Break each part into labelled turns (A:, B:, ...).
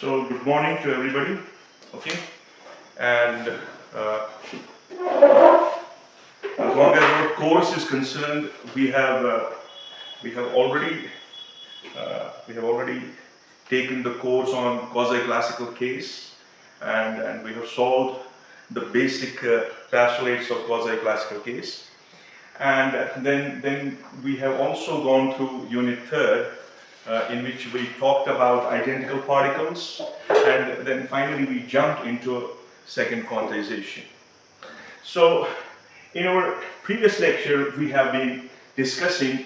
A: So good morning to everybody. Okay, and as long as our course is concerned, we have already taken the course on quasi-classical case, and we have solved the basic postulates of quasi-classical case, and then we have also gone through unit third, in which we talked about identical particles, and then finally we jumped into second quantization. So in our previous lecture, we have been discussing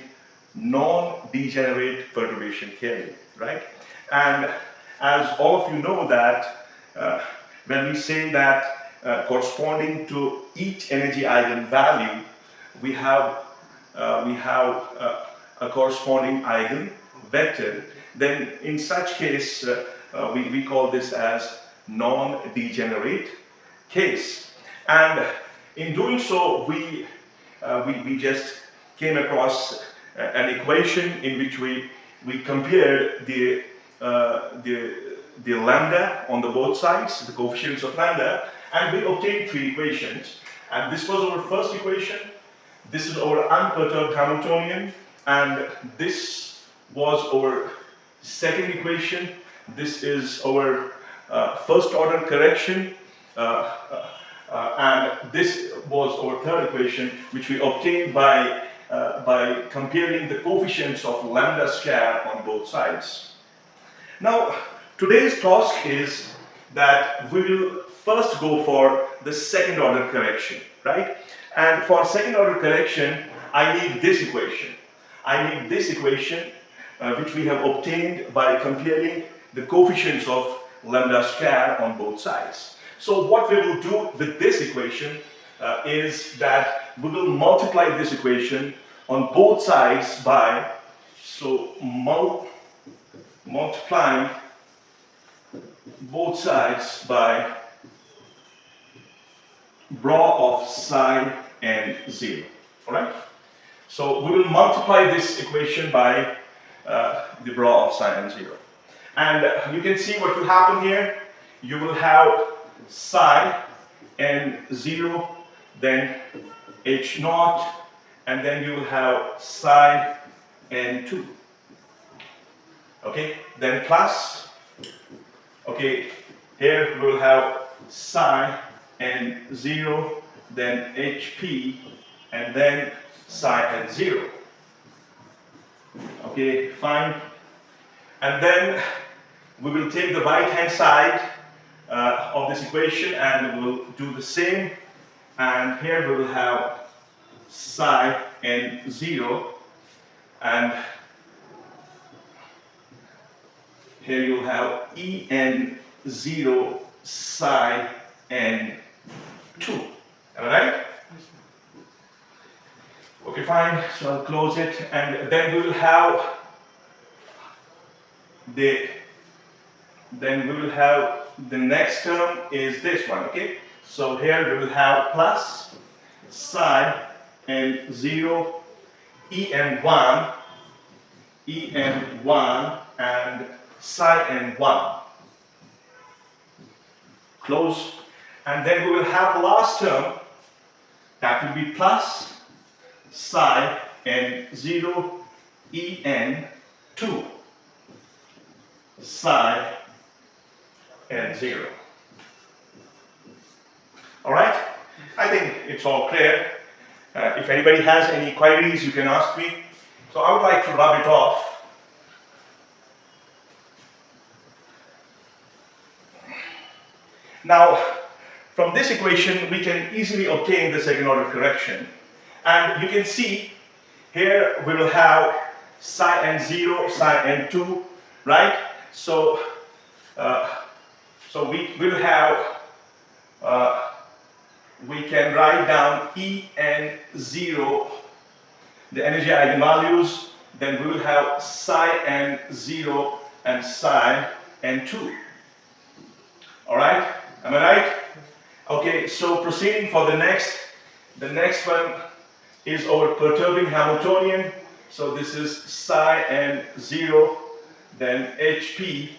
A: non-degenerate perturbation theory, right? And as all of you know that when we say that corresponding to each energy eigenvalue, we have a corresponding eigenvector, then in such case we call this as non-degenerate case. And in doing so, we just came across an equation in which we compared the lambda on the both sides, the coefficients of lambda, and we obtained three equations. And this was our first equation. This is our unperturbed Hamiltonian, and this was our second equation. This is our first order correction, and this was our third equation, which we obtained by comparing the coefficients of lambda square on both sides. Now, today's task is that we will first go for the second order correction, right? And for second order correction, I need this equation. I need this equation, which we have obtained by comparing the coefficients of lambda square on both sides. So what we will do with this equation is that we will multiply this equation on both sides by, multiplying both sides by bra of psi and 0. Alright? So we will multiply this equation by the bra of psi and 0. And you can see what will happen here. You will have psi and 0, then h naught, and then you will have psi and 2. Okay, then plus, okay, here we will have psi and 0, then HP, and then psi and 0. Okay, fine. And then we will take the right hand side of this equation and we will do the same. And here we will have psi and 0, and here you will have E and 0 psi and 2. Am I right? Okay, fine. So I'll close it, and then we will have the next term is this one. Okay. So here we will have plus psi and 0, E and 1, and psi and 1. Close. And then we will have the last term, that will be plus psi and 0, E and 2, psi and 0. Alright? I think it's all clear. If anybody has any queries, you can ask me. So I would like to rub it off. Now, from this equation, we can easily obtain the second order correction. And you can see here we will have psi and 0, psi and 2, right? So, we will have, we can write down E and 0, the energy eigenvalues, then we will have psi and 0 and psi and 2. Alright? Am I right? Okay, so proceeding for the next one is our perturbing Hamiltonian. So this is psi and 0, then HP,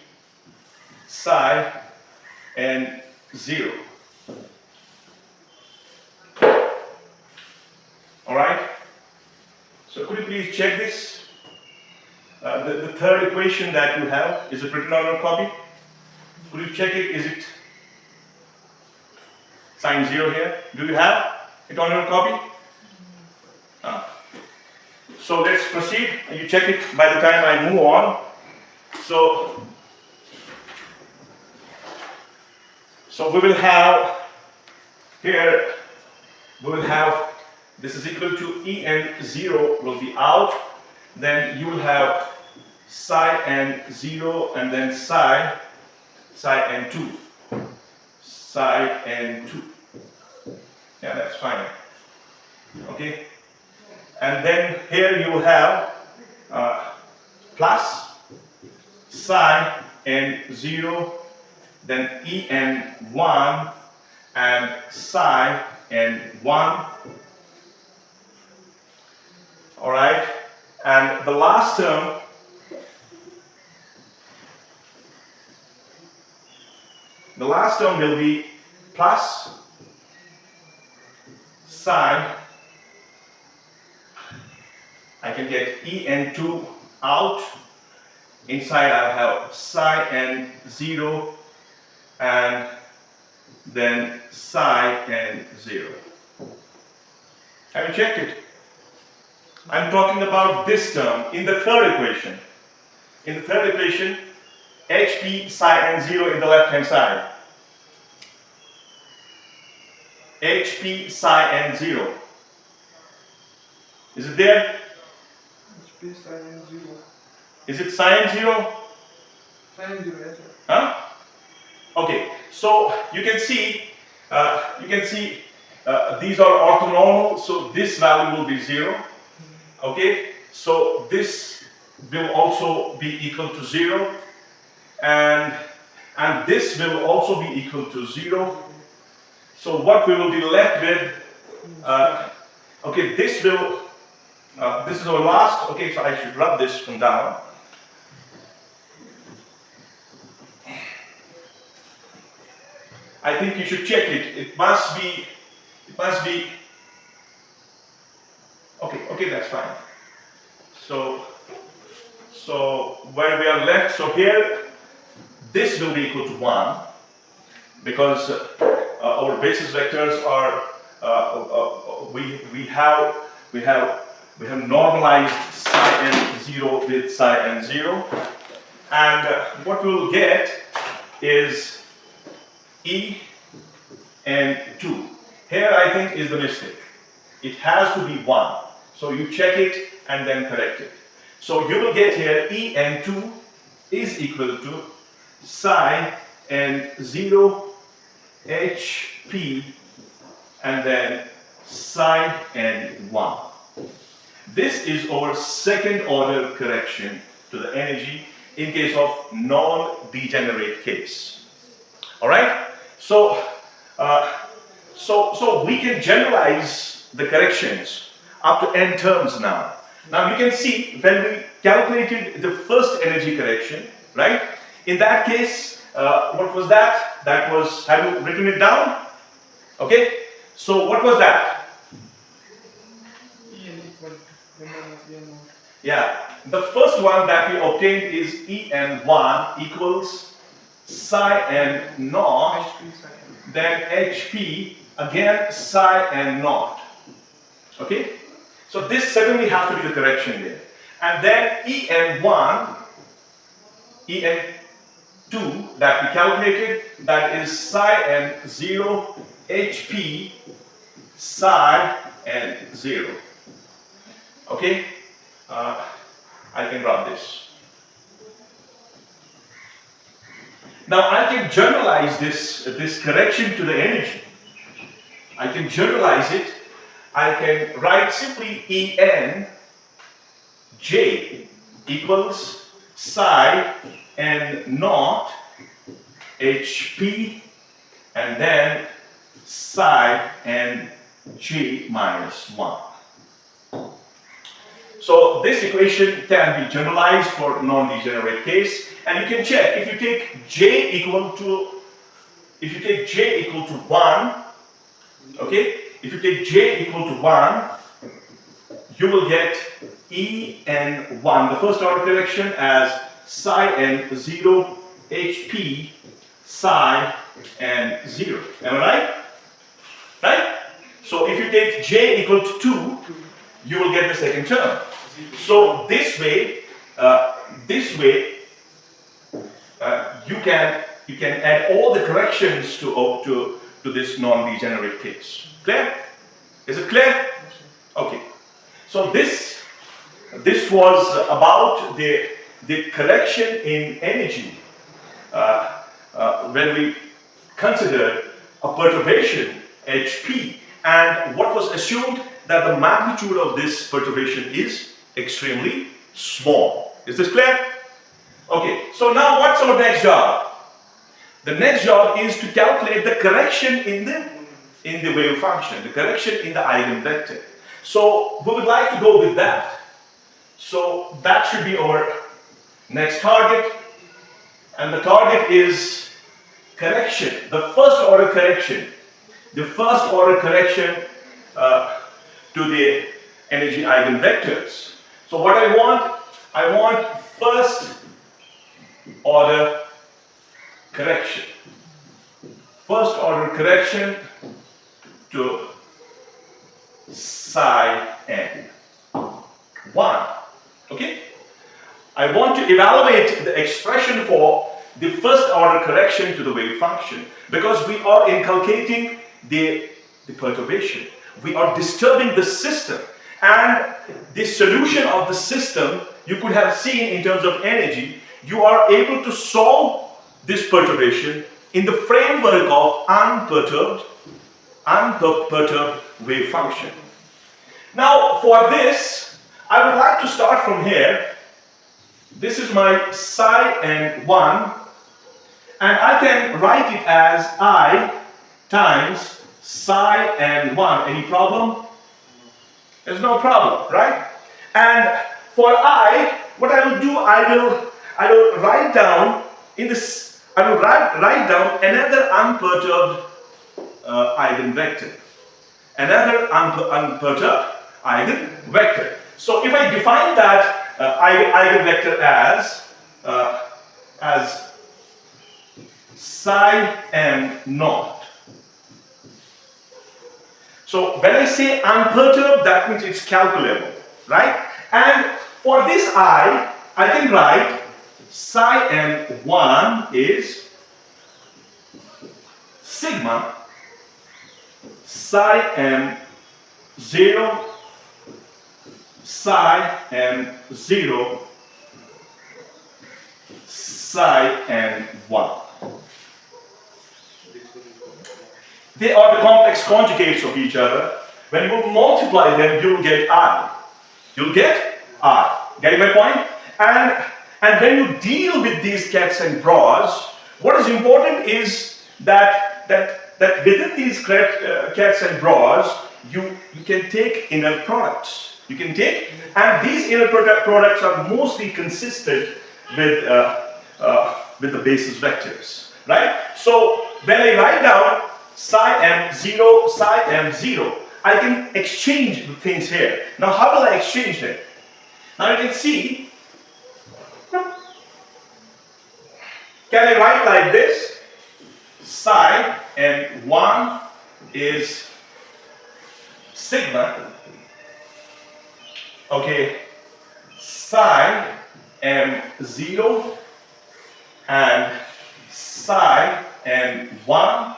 A: psi and 0. Alright? So could you please check this? The third equation that you have, is it written on your copy? Could you check it? Is it sign 0 here? Do you have it on your copy? So let's proceed. You check it by the time I move on. So we will have here, we will have this is equal to En0 will be out. Then you will have psi n0 and then psi n2. Psi n2. Yeah, that's fine. Okay. And then here you will have plus psi n0, then En1 and psi n1. All right. And the last term, will be plus psi. I can get En2 out. Inside I have psi n0 and then psi n0. Have you checked it? I'm talking about this term in the third equation. In the third equation, HP psi n0 in the left hand side. HP psi n0. Is it there?
B: HP psi n0.
A: Is it psi n0?
B: Psi n0, yes sir.
A: Huh? Okay, so you can see these are orthonormal, so this value will be 0. Okay, so this will also be equal to 0, and this will also be equal to 0. So what we will be left with, okay, this will, this is our last, okay, so I should rub this from down. I think you should check it. It must be, okay, that's fine. So where we are left, so here, this will be equal to 1, because our basis vectors are, we have normalized psi n0 with psi n0, and what we will get is En2. Here I think is the mistake. It has to be 1. So you check it and then correct it. So you will get here En2 is equal to psi n0 HP and then psi n1. This is our second order correction to the energy in case of non-degenerate case. Alright? So we can generalize the corrections up to n terms now. Now you can see when we calculated the first energy correction, right? In that case, what was that? That was, have you written it down? Okay? So what was that?
B: En equal to En1.
A: Yeah, the first one that we obtained is En1 equals psi n naught,
B: HP psi n.
A: then HP, again psi n naught. Okay? So this certainly has to be the correction there. And then En1, En2 that we calculated, that is psi n0 HP psi n0. Okay? I can rub this. Now I can generalize this correction to the energy. I can generalize it. I can write simply En J equals psi n naught HP and then psi n J minus 1. So this equation can be generalized for non-degenerate case, and you can check if you take j equal to 1, okay? If you take j equal to 1, you will get En1, the first order correction, as psi n0 HP psi n0. Am I right? Right? So if you take j equal to 2, you will get the second term. So this way, you can add all the corrections to this non-degenerate case. Clear? Is it clear? Okay. So this was about the correction in energy when we considered a perturbation HP, and what was assumed that the magnitude of this perturbation is extremely small. Is this clear? Okay, so now what's our next job? The next job is to calculate the correction in the wave function, the correction in the eigenvector. So we would like to go with that. So that should be our next target, and the target is correction, the first order correction to the energy eigenvectors. So what I want first order correction. First order correction to psi n1. Okay? I want to evaluate the expression for the first order correction to the wave function, because we are inculcating the perturbation. We are disturbing the system, and the solution of the system you could have seen in terms of energy. You are able to solve this perturbation in the framework of unperturbed wave function. Now for this, I would like to start from here. This is my psi n1, and I can write it as I times psi n1. Any problem? There's no problem, right? And for I, what I will do, I will write down another unperturbed eigenvector. Another unperturbed eigenvector. So if I define that eigenvector as psi m naught. So when I say unperturbed, that means it's calculable, right? And for this I can write psi m1 is sigma psi m0 psi m0 psi m1. They are the complex conjugates of each other. When you multiply them, you'll get I. You'll get I. Getting my point? And when you deal with these cats and bras, what is important is that within these cats and bras, you can take inner products. You can take, and these inner products are mostly consistent with the basis vectors, right? So when I write down psi m0, I can exchange the things here. Now how will I exchange them? Now you can see, can I write like this? Psi m1 is sigma, okay, psi m0 and psi m1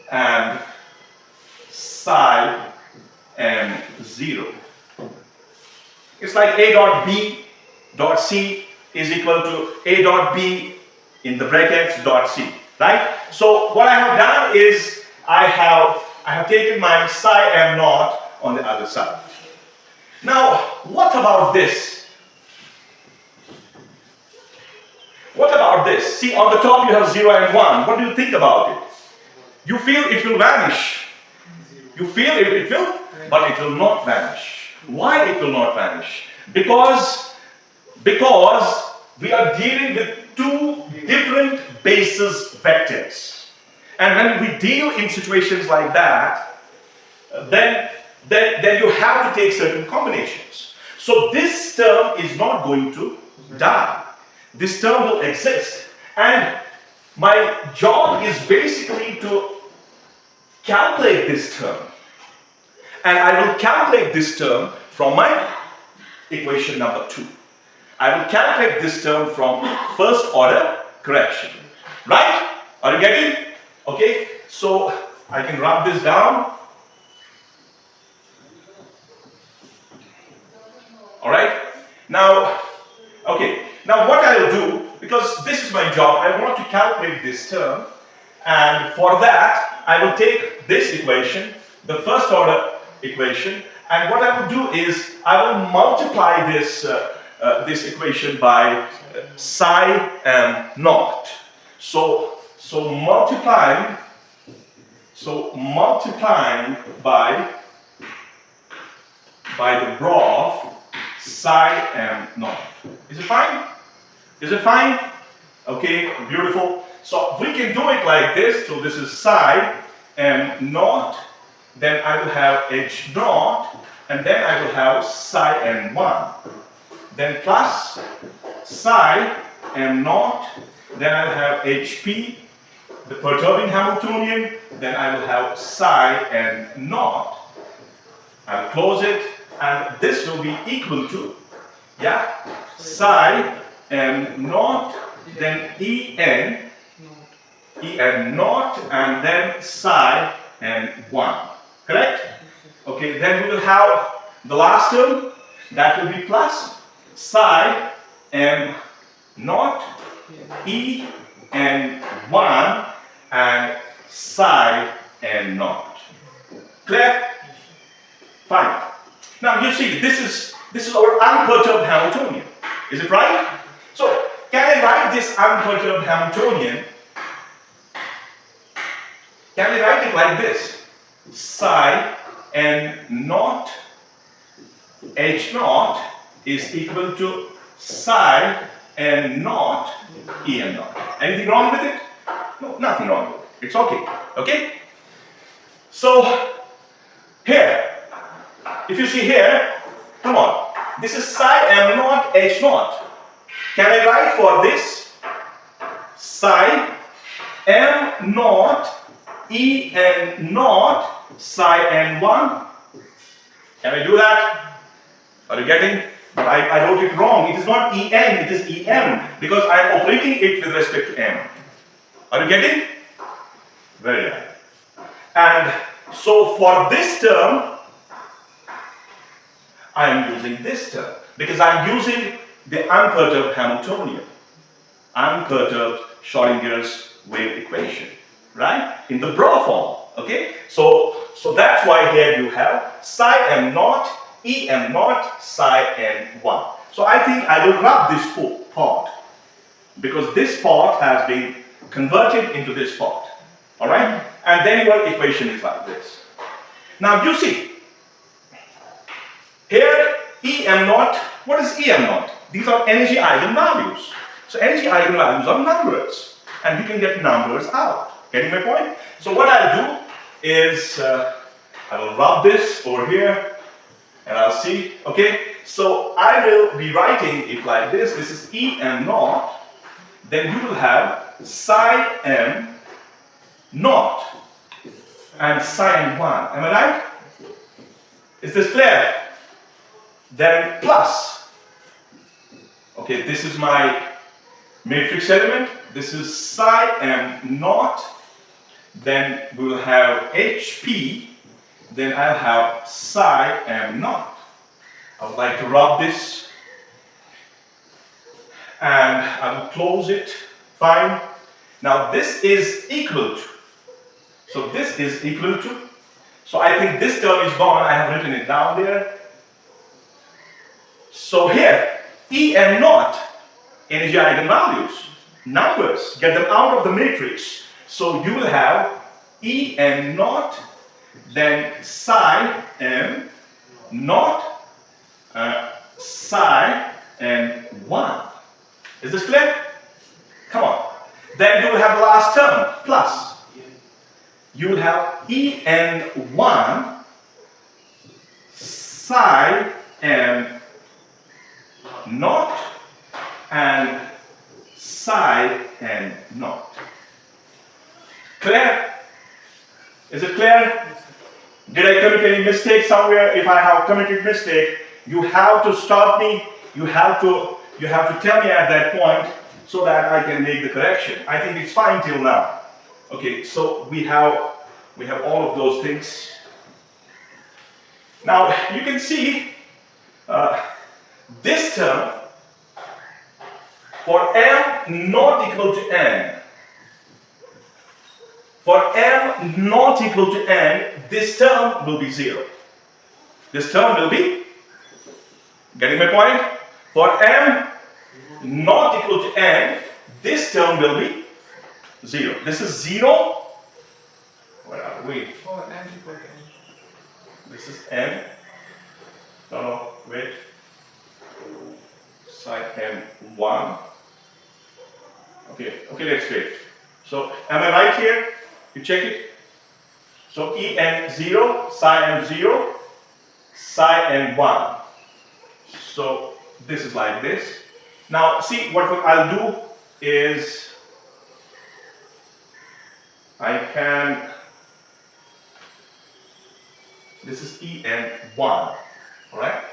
A: and psi m0. It's like A dot B dot C is equal to A dot B in the brackets dot C, right? So what I have done is I have taken my psi m naught on the other side. Now, what about this? What about this? See, on the top you have 0 and 1. What do you think about it? You feel it will vanish. You feel it, it will, but it will not vanish. Why it will not vanish? Because we are dealing with two different basis vectors. And when we deal in situations like that, then you have to take certain combinations. So this term is not going to die. This term will exist. And my job is basically to calculate this term. And I will calculate this term from my equation number 2. I will calculate this term from first order correction. Right? Are you getting it? Okay, so I can rub this down. Alright? Now, okay, now what I will do, because this is my job, I want to calculate this term, and for that, I will take this equation, the first order equation, and what I will do is, I will multiply this equation by psi m naught. So multiplying by the rho of psi m naught. Is it fine? Is it fine? Okay, beautiful. So we can do it like this. So this is psi m naught. Then I will have h naught, and then I will have psi m1. Then plus psi m naught. Then I will have hp, the perturbing Hamiltonian. Then I will have psi m naught. I'll close it, and this will be equal to, yeah, psi m naught, then en naught, and then psi m1. Correct? Okay, then we will have the last term, that will be plus psi m naught, en1, and psi m naught. Clear? Fine. Now you see, this is our unperturbed Hamiltonian. Is it right? So can I write this unperturbed Hamiltonian? Can I write it like this? Psi n naught h naught is equal to psi n naught en naught. Anything wrong with it? No, nothing wrong with it. It's okay. Okay? So here, if you see here, come on, this is psi m naught h naught. Can I write for this psi m naught en naught psi n1? Can I do that? Are you getting? But I wrote it wrong. It is not en, it is em, because I am operating it with respect to m. Are you getting? Very right. And so for this term, I am using this term because I am using the unperturbed Hamiltonian, unperturbed Schrodinger's wave equation, right? In the Bro form, okay? So that's why here you have psi m naught, em naught, psi n1. So I think I will rub this part because this part has been converted into this part, all right? And then your equation is like this. Now you see, here em naught, what is em naught? These are energy eigenvalues. So energy eigenvalues are numbers, and you can get numbers out. Getting my point? So what I'll do is I will rub this over here, and I'll see. Okay, so I will be writing it like this. This is em naught. Then you will have psi m naught and psi m1. Am I right? Is this clear? Then plus. Okay, this is my matrix element. This is psi m naught. Then we will have HP. Then I'll have psi m naught. I would like to rub this. And I will close it. Fine. Now this is equal to. So this is equal to. So I think this term is gone. I have written it down there. So here, em naught, energy eigenvalues, numbers, get them out of the matrix. So you will have em naught, then psi m naught, psi m 1. Is this clear? Come on. Then you will have the last term, plus. You will have En1 psi m naught and psi m naught. Clear? Is it clear? Did I commit any mistake somewhere? If I have committed mistake, you have to stop me. You have to tell me at that point so that I can make the correction. I think it's fine till now. Okay, so we have all of those things. Now you can see this term for m not equal to n. For m not equal to n, this term will be 0. This term will be, getting my point? For m not equal to n, this term will be 0. This is 0. Where are we?
B: Oh, n equal to n.
A: This is n. No, wait. Psi m1. Okay, let's wait. So, am I right here? You check it. So, En0, psi m0, psi m1. So, this is like this. Now, see, what I'll do is I can, this is En1, alright?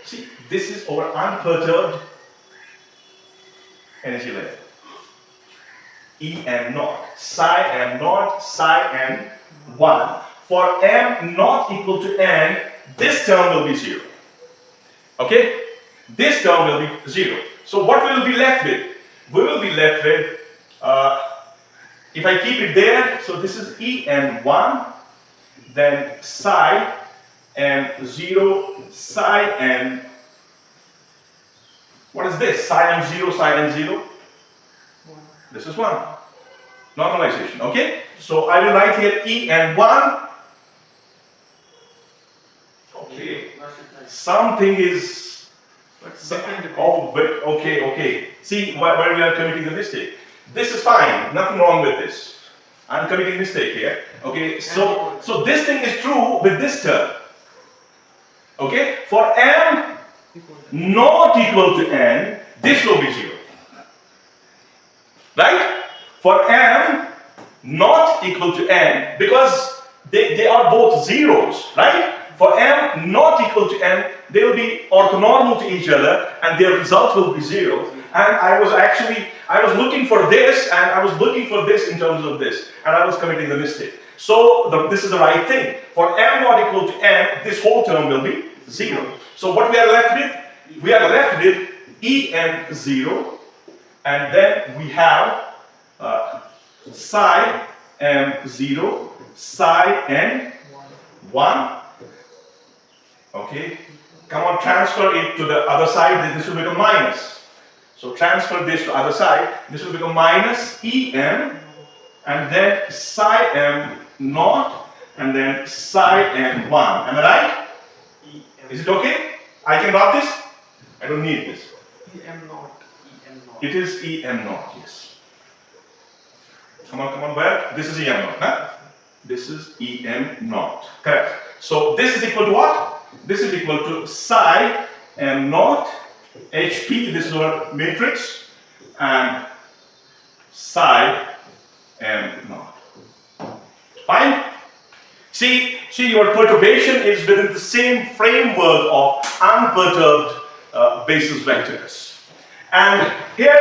A: See, this is our unperturbed energy level. En naught, psi m naught, psi m1. For m not equal to n, this term will be 0. Okay? This term will be 0. So what we will be left with? We will be left with, if I keep it there, so this is En1, then psi m0, psi m, what is this? Psi m0, psi m0? This is 1. Normalization, okay? So I will write here En1. Okay. Something is, oh, but okay. See where we are committing the mistake. This is fine, nothing wrong with this. I'm committing a mistake here. Okay, so this thing is true with this term. Okay, for m not equal to n, this will be 0. Right? For m not equal to n, because they are both zeros, right? For m not equal to n, they will be orthonormal to each other and their result will be 0. And I was looking for this and I was looking for this in terms of this, and I was committing the mistake. So this is the right thing. For m not equal to n, this whole term will be 0. So what we are left with? We are left with En0, and then we have psi m0, psi m1. Okay, come on, transfer it to the other side, this will become minus. So transfer this to other side, this will become minus En, and then psi m naught, and then psi m1. Am I right? Is it okay? I can write this? I don't need this.
B: em naught.
A: It is En naught, yes. Come on, where? This is En naught, huh? This is En naught, correct. So this is equal to what? This is equal to psi m naught HP, this is our matrix, and psi m naught. Fine? See, your perturbation is within the same framework of unperturbed basis vectors. And here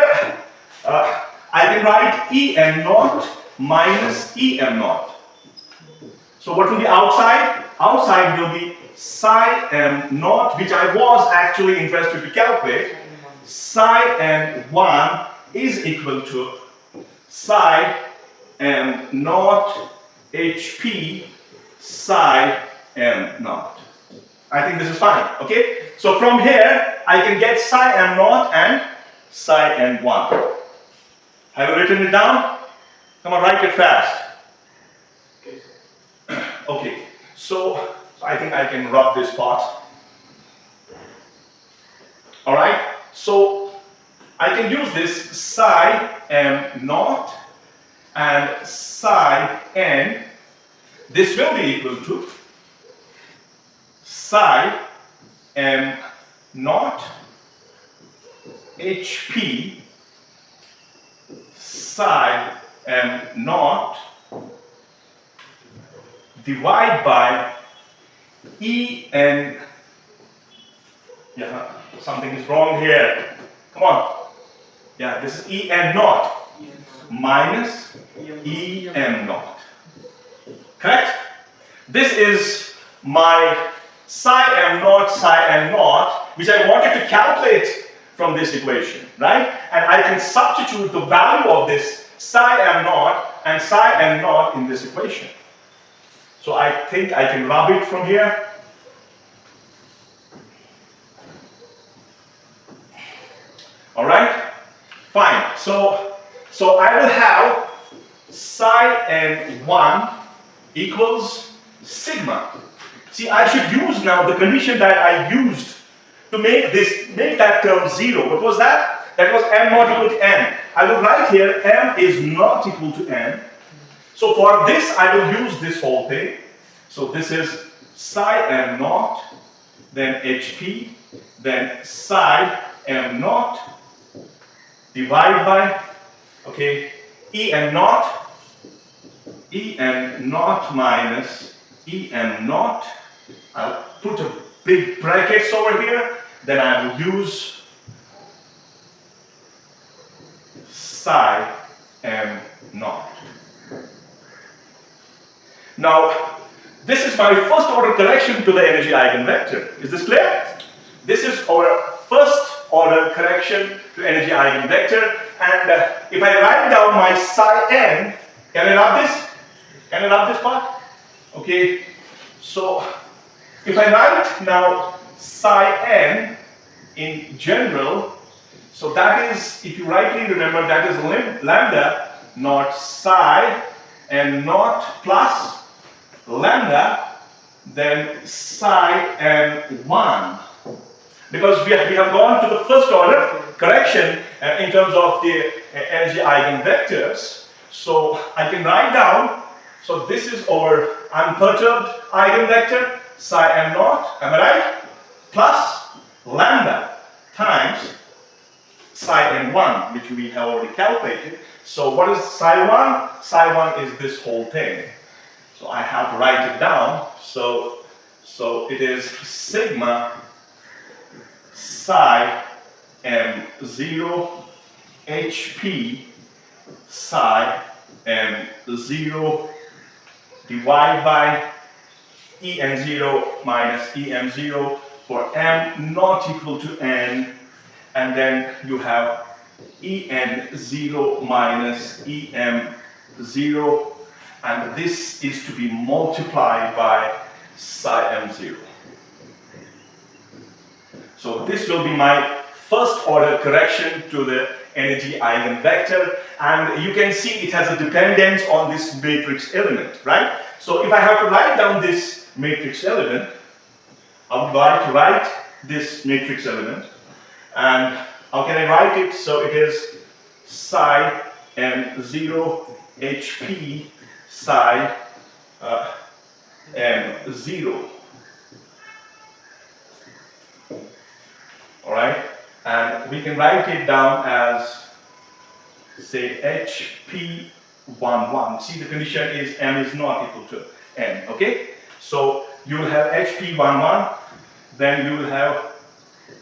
A: I can write En naught minus Em naught. So what will be outside? Outside will be psi m naught, which I was actually interested to calculate. Psi m1 is equal to psi m naught HP psi m naught. I think this is fine, okay? So from here, I can get psi m naught and psi m1. Have you written it down? Come on, write it fast. Okay, so I think I can rub this part. All right, so I can use this psi m naught and psi n. This will be equal to psi m naught HP psi m naught divide by E n. Yeah, something is wrong here. Come on. Yeah, this is E n naught minus E m naught. Correct? This is my psi m naught, which I wanted to calculate from this equation, right? And I can substitute the value of this psi m naught and psi m naught in this equation. So I think I can rub it from here. All right? Fine. So I will have psi n1 equals sigma. See, I should use now the condition that I used to make that term 0. What was that? That was m not equal to n. I will write here m is not equal to n. So for this, I will use this whole thing. So this is psi m naught, then HP, then psi m naught, divide by, okay, E m naught minus E m naught. I'll put a big brackets over here, then I will use psi m naught. Now, this is my first order correction to the energy eigenvector. Is this clear? This is our first order correction to energy eigenvector. And if I write down my psi n, can I rub this? Can I rub this part? Okay. So, if I write now psi n in general, so that is, if you rightly remember, that is lambda not psi n naught plus lambda, then psi n1. Because we have gone to the first order correction in terms of the energy eigenvectors. So I can write down, so this is our unperturbed eigenvector, psi m naught, am I right? Plus lambda times psi n1, which we have already calculated. So what is psi 1? Psi 1 is this whole thing. So I have to write it down. So it is sigma psi m0 HP psi m0 divide by En0 minus Em0 for m not equal to n, and then you have En0 minus Em0, and this is to be multiplied by psi m0. So this will be my first order correction to the energy eigenvector, and you can see it has a dependence on this matrix element, right? So if I have to write down this matrix element, I would like to write this matrix element, and how can I write it? So it is psi m0 HP psi m0. Alright, and we can write it down as, say, HP11. See, the condition is m is not equal to n, okay? So you will have HP11, then you will have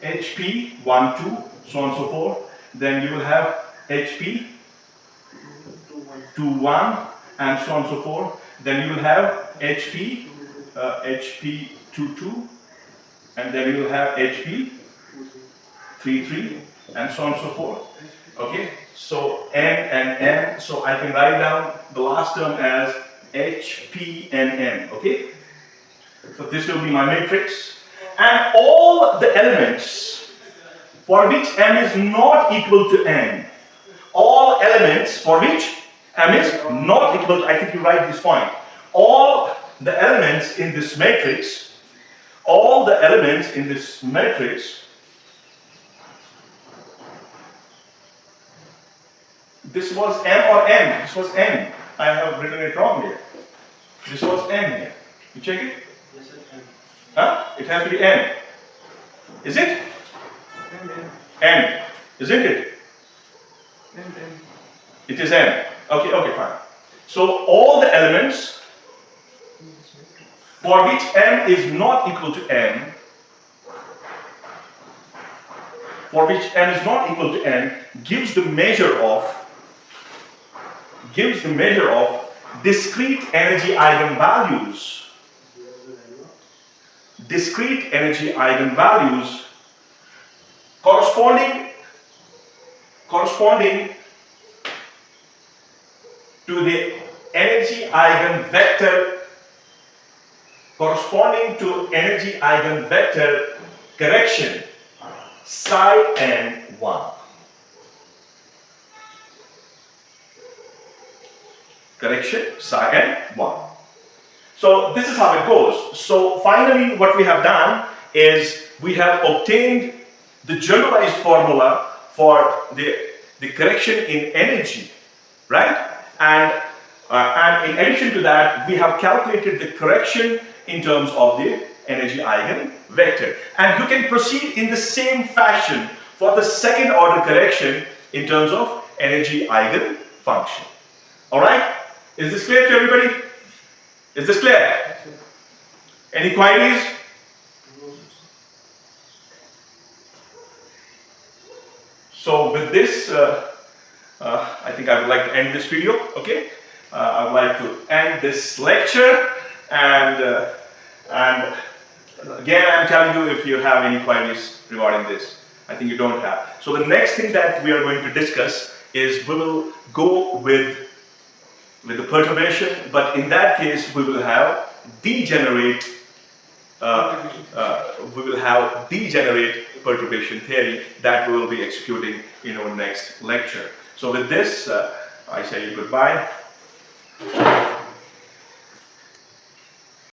A: HP12, so on and so forth. Then you will have HP21, and so on and so forth. Then you will have HP22, and then you will have HP33, and so on and so forth. Okay, so n and n, so I can write down the last term as HP and n. Okay, so this will be my matrix, and all the elements for which m is not equal to n, all elements for which m is not equal to, I think you write this point, all the elements in this matrix, all the elements in this matrix, this was M or N? This was N. I have written it wrong here. This was N here. You check it?
C: Yes, sir.
A: Huh? It has to be N. Is it? N. Isn't it? It is N. Okay, fine. So all the elements for which M is not equal to N, for which M is not equal to N, gives the measure of discrete energy eigenvalues. Discrete energy eigenvalues corresponding to the energy eigenvector correction psi n1. Correction psi n1. So this is how it goes. So finally what we have done is we have obtained the generalized formula for the correction in energy, right? And in addition to that, we have calculated the correction in terms of the energy eigenvector. And you can proceed in the same fashion for the second order correction in terms of energy eigenfunction. Alright? Is this clear to everybody? Is this clear? Any queries? So with this, I think I would like to end this video, okay? I would like to end this lecture, and again I'm telling you, if you have any queries regarding this, I think you don't have. So the next thing that we are going to discuss is we will go with the perturbation, but in that case we will have degenerate perturbation theory that we will be executing in our next lecture. So with this, I say goodbye.